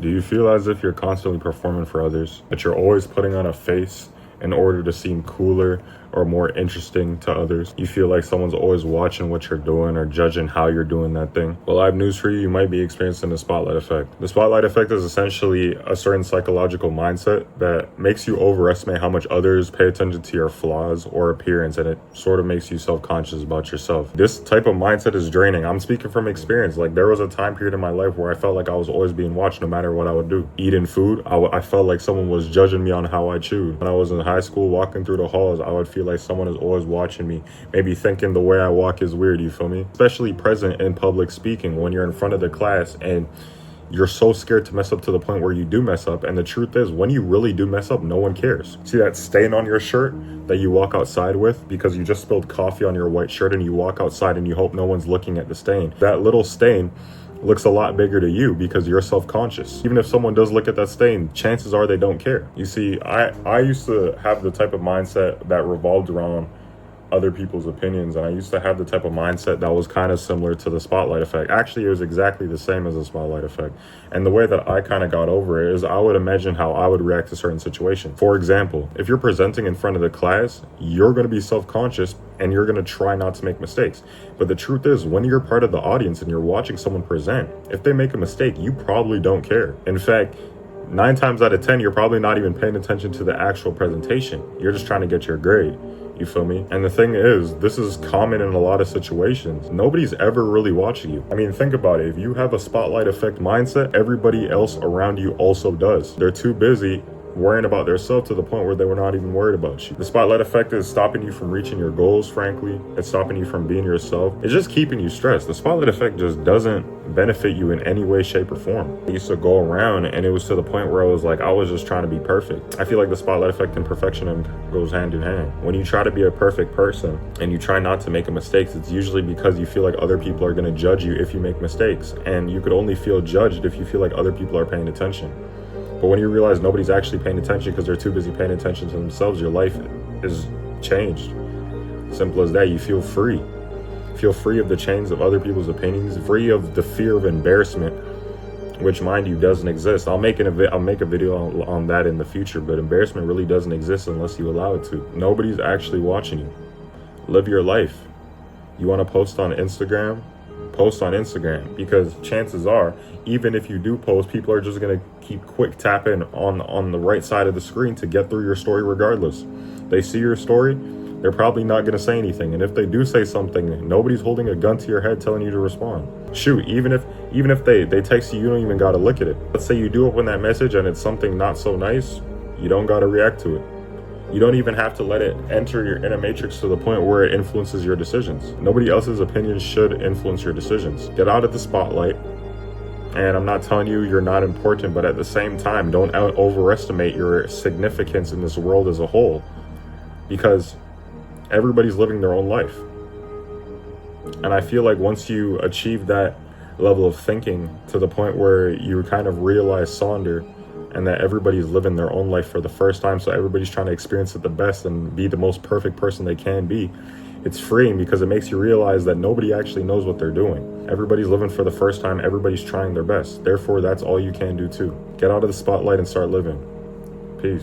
Do you feel as if you're constantly performing for others, that you're always putting on a face in order to seem cooler or more interesting to others? You feel like someone's always watching what you're doing or judging how you're doing that thing? Well, I have news for you. You might be experiencing the spotlight effect. The spotlight effect is essentially a certain psychological mindset that makes you overestimate how much others pay attention to your flaws or appearance, and it sort of makes you self-conscious about yourself. This type of mindset is draining. I'm speaking from experience. Like, there was a time period in my life where I felt like I was always being watched no matter what I would do. Eating food, I felt like someone was judging me on how I chewed. When I was in high school, walking through the halls, I would feel like someone is always watching me, maybe thinking the way I walk is weird, you feel me? Especially present in public speaking when you're in front of the class and you're so scared to mess up to the point where you do mess up. And the truth is, when you really do mess up, no one cares. See that stain on your shirt that you walk outside with because you just spilled coffee on your white shirt and you walk outside and you hope no one's looking at the stain? That little stain looks a lot bigger to you because you're self-conscious. Even if someone does look at that stain, chances are they don't care. You see, I used to have the type of mindset that revolved around other people's opinions, and I used to have the type of mindset that was kind of similar to the spotlight effect. Actually, it was exactly the same as the spotlight effect. And the way that I kind of got over it is I would imagine how I would react to certain situations. For example, if you're presenting in front of the class, you're going to be self-conscious and you're going to try not to make mistakes. But the truth is, when you're part of the audience and you're watching someone present, if they make a mistake, you probably don't care. In fact, 9 times out of 10, you're probably not even paying attention to the actual presentation. You're just trying to get your grade. You feel me? And the thing is, this is common in a lot of situations. Nobody's ever really watching you. I mean, think about it. If you have a spotlight effect mindset, everybody else around you also does. They're too busy worrying about themselves to the point where they were not even worried about you. The spotlight effect is stopping you from reaching your goals, frankly. It's stopping you from being yourself. It's just keeping you stressed. The spotlight effect just doesn't benefit you in any way, shape, or form. I used to go around and it was to the point where I was just trying to be perfect. I feel like the spotlight effect and perfection goes hand in hand. When you try to be a perfect person and you try not to make mistakes, it's usually because you feel like other people are going to judge you if you make mistakes. And you could only feel judged if you feel like other people are paying attention. But when you realize nobody's actually paying attention because they're too busy paying attention to themselves, your life is changed. Simple as that. You feel free. Feel free of the chains of other people's opinions, free of the fear of embarrassment, which, mind you, doesn't exist. I'll make a video on that in the future, but embarrassment really doesn't exist unless you allow it to. Nobody's actually watching you. Live your life. You want to post on Instagram? Post on Instagram, because chances are, even if you do post, people are just going to keep quick tapping on the right side of the screen to get through your story regardless. They see your story, they're probably not going to say anything. And if they do say something, nobody's holding a gun to your head telling you to respond. Shoot, even if they text you, you don't even got to look at it. Let's say you do open that message and it's something not so nice, you don't got to react to it. You don't even have to let it enter your inner matrix to the point where it influences your decisions. Nobody else's opinions should influence your decisions. Get out of the spotlight. And I'm not telling you you're not important, but at the same time, don't overestimate your significance in this world as a whole, because everybody's living their own life. And I feel like once you achieve that level of thinking to the point where you kind of realize Sonder, and that everybody's living their own life for the first time, so everybody's trying to experience it the best and be the most perfect person they can be, it's freeing because it makes you realize that nobody actually knows what they're doing. Everybody's living for the first time. Everybody's trying their best. Therefore, that's all you can do too. Get out of the spotlight and start living. Peace.